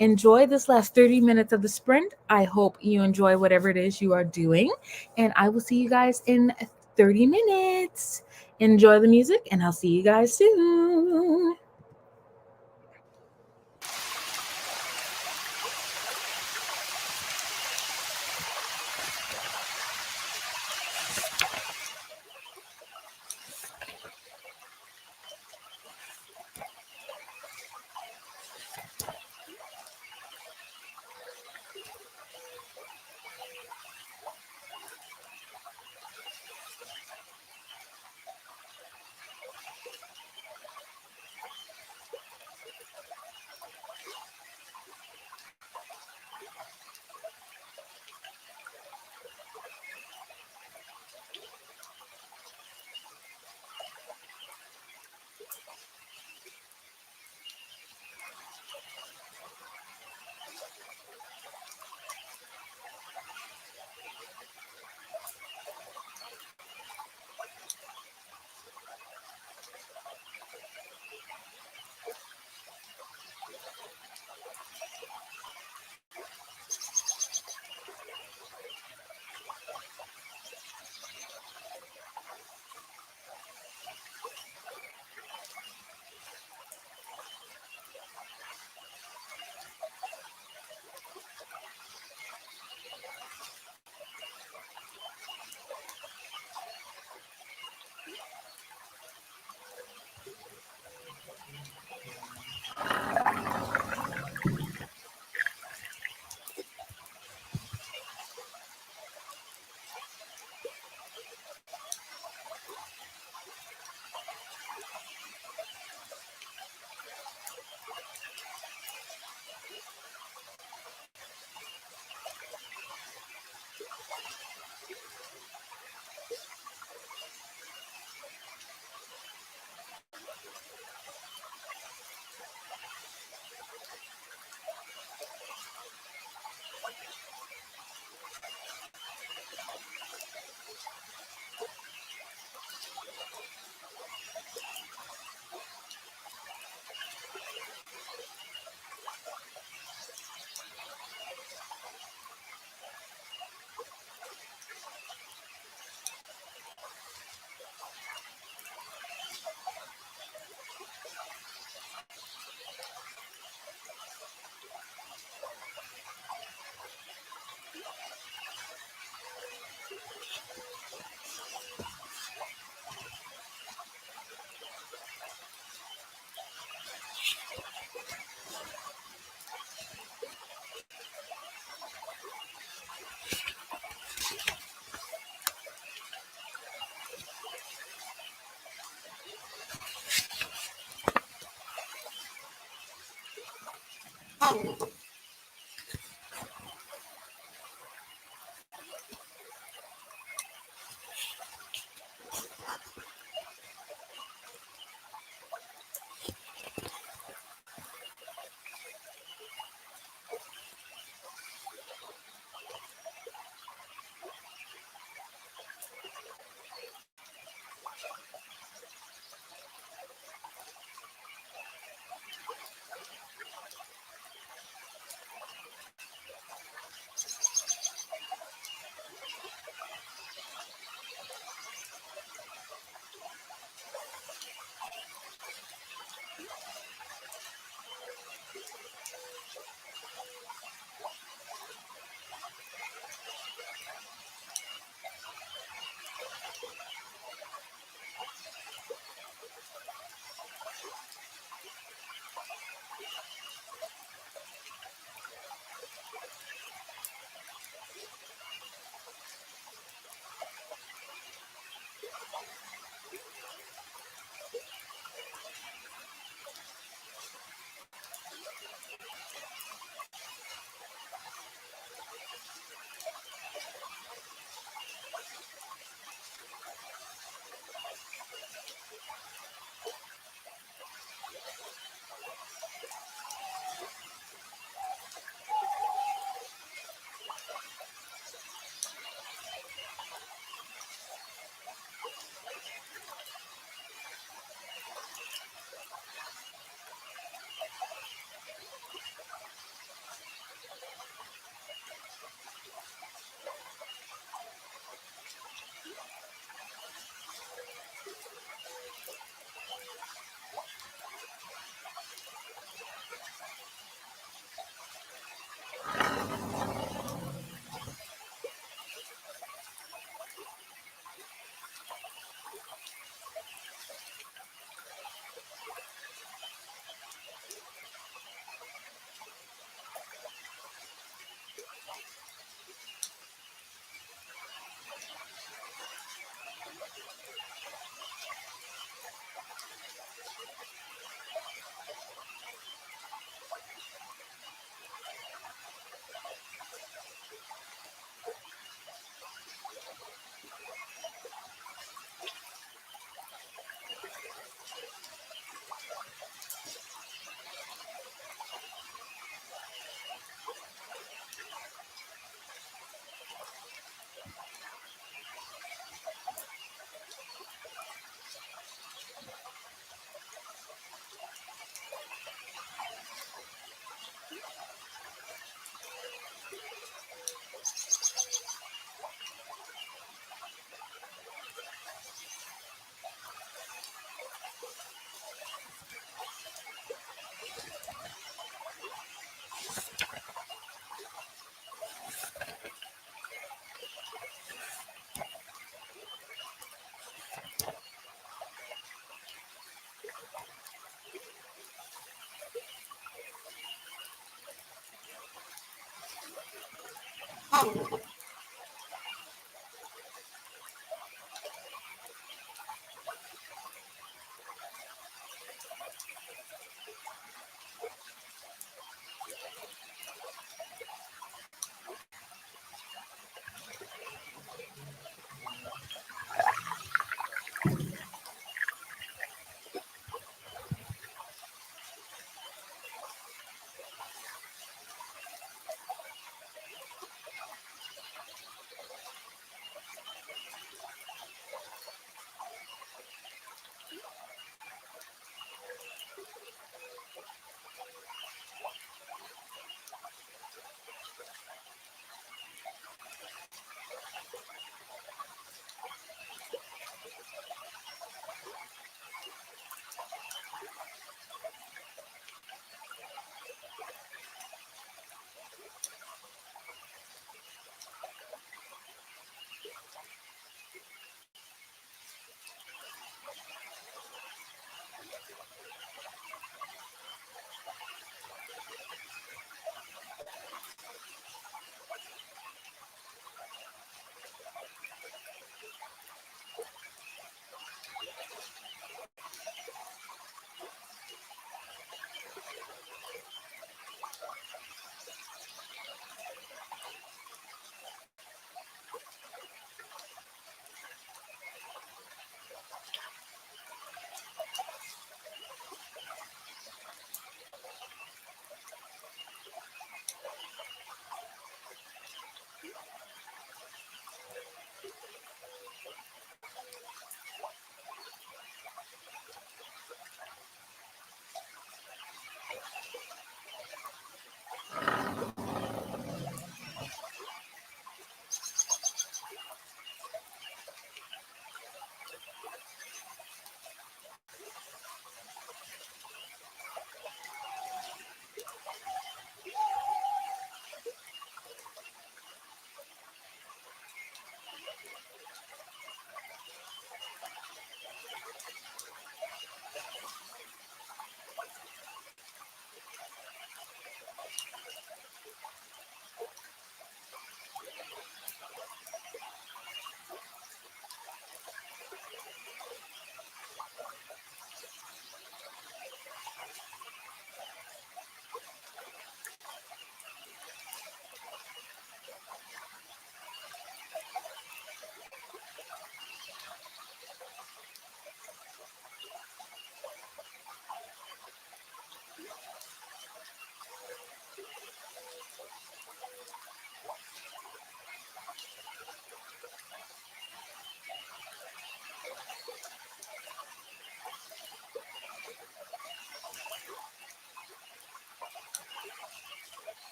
enjoy this last 30 minutes of the sprint. I hope you enjoy whatever it is you are doing. And I will see you guys in 30 minutes. Enjoy the music, and I'll see you guys soon.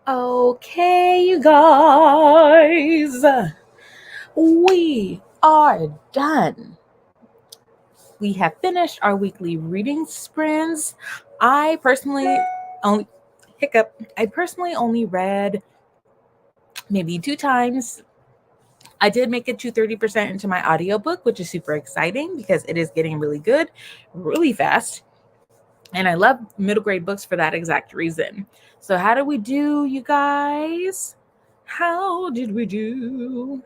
Okay, you guys, we are done. We have finished our weekly reading sprints. I personally only read maybe 2 times. I did make it to 30% into my audiobook, which is super exciting because it is getting really good, really fast. And I love middle grade books for that exact reason. So how did we do, you guys? How did we do?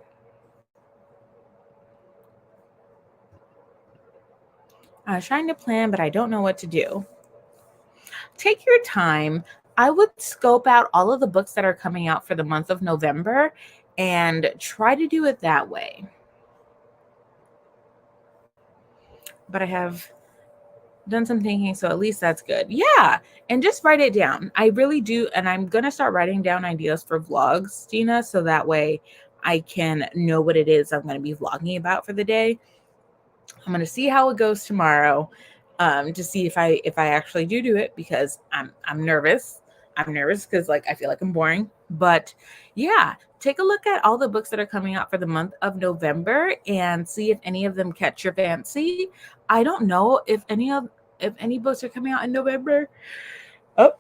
I was trying to plan, but I don't know what to do. Take your time. I would scope out all of the books that are coming out for the month of November and try to do it that way. But I have done some thinking, so at least that's good. Yeah, and just write it down. I really do, and I'm gonna start writing down ideas for vlogs, Gina, so that way I can know what it is I'm gonna be vlogging about for the day. I'm gonna see how it goes tomorrow, to see if I actually do it, because I'm nervous. I'm nervous because like I feel like I'm boring. But yeah, take a look at all the books that are coming out for the month of November and see if any of them catch your fancy. I don't know if any books are coming out in November. Oh,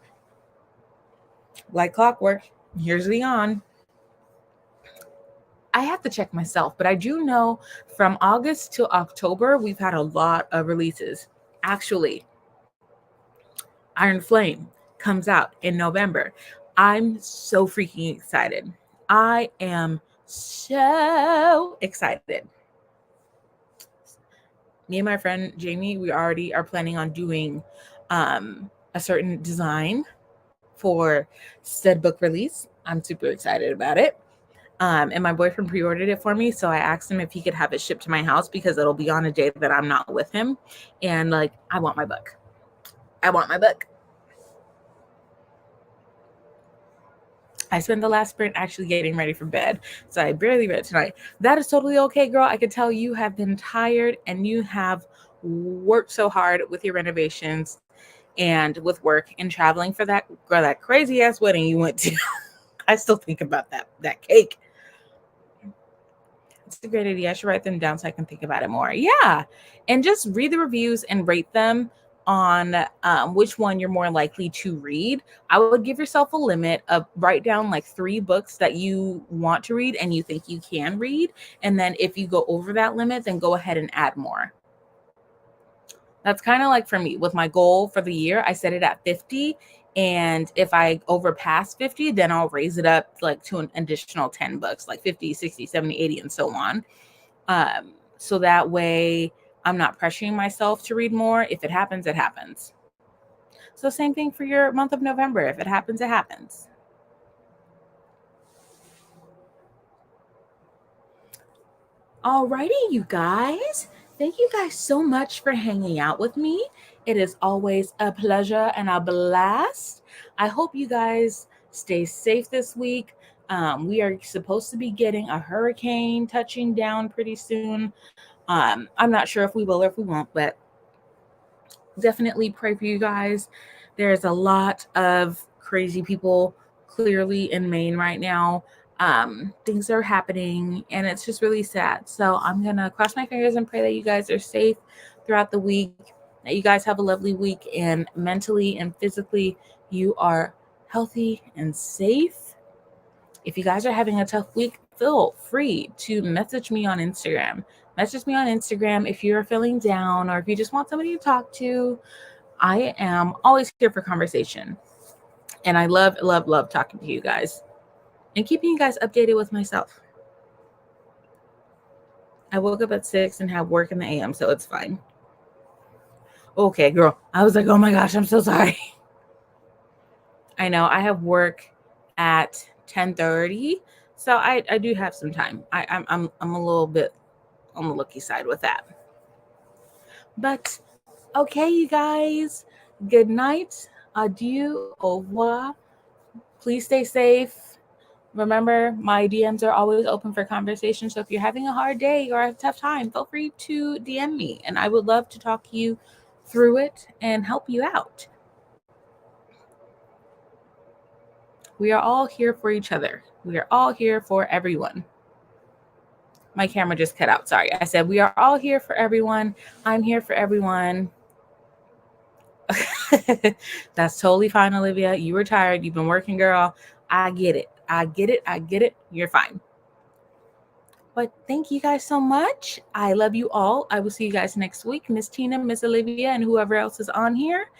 like clockwork. Here's Leon. I have to check myself, but I do know from August to October, we've had a lot of releases. Actually, Iron Flame comes out in November. I'm so freaking excited. I am so excited. Me and my friend Jamie, we already are planning on doing a certain design for said book release. I'm super excited about it. And my boyfriend pre-ordered it for me, so I asked him if he could have it shipped to my house because it'll be on a day that I'm not with him. And like, I want my book. I want my book. I spent the last sprint actually getting ready for bed, so I barely read tonight. That is totally okay, girl. I could tell you have been tired and you have worked so hard with your renovations and with work and traveling for that girl, that crazy ass wedding you went to. I still think about that cake. It's a great idea. I should write them down so I can think about it more. Yeah. And just read the reviews and rate them on which one you're more likely to read. I would give yourself a limit of write down like 3 books that you want to read and you think you can read. And then if you go over that limit, then go ahead and add more. That's kind of like for me with my goal for the year, I set it at 50. And if I overpass 50, then I'll raise it up like to an additional 10 books, like 50, 60, 70, 80, and so on. So that way I'm not pressuring myself to read more. If it happens, it happens. So same thing for your month of November. If it happens, it happens. Alrighty, you guys. Thank you guys so much for hanging out with me. It is always a pleasure and a blast. I hope you guys stay safe this week. We are supposed to be getting a hurricane touching down pretty soon. I'm not sure if we will or if we won't, but definitely pray for you guys. There's a lot of crazy people clearly in Maine right now. Things are happening and it's just really sad. So I'm gonna cross my fingers and pray that you guys are safe throughout the week, that you guys have a lovely week, and mentally and physically you are healthy and safe. If you guys are having a tough week, feel free to message me on Instagram. Message me on Instagram if you're feeling down or if you just want somebody to talk to. I am always here for conversation. And I love, love, love talking to you guys and keeping you guys updated with myself. I woke up at 6 and have work in the AM, so it's fine. Okay, girl. I was like, oh my gosh, I'm so sorry. I know I have work at 10:30, so I do have some time. I'm a little bit on the lucky side with that. But okay, you guys, good night. Adieu, au revoir. Please stay safe. Remember, my DMs are always open for conversation. So if you're having a hard day or a tough time, feel free to DM me and I would love to talk you through it and help you out. We are all here for each other. We are all here for everyone. My camera just cut out. Sorry. I said, we are all here for everyone. I'm here for everyone. That's totally fine, Olivia. You were tired. You've been working, girl. I get it. I get it. I get it. You're fine. But thank you guys so much. I love you all. I will see you guys next week. Miss Tina, Miss Olivia, and whoever else is on here.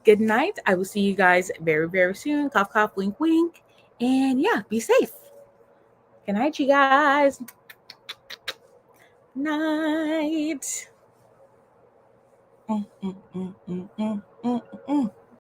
Good night. I will see you guys very, very soon. Cough, cough, wink, wink. And yeah, be safe. Good night, you guys. Night.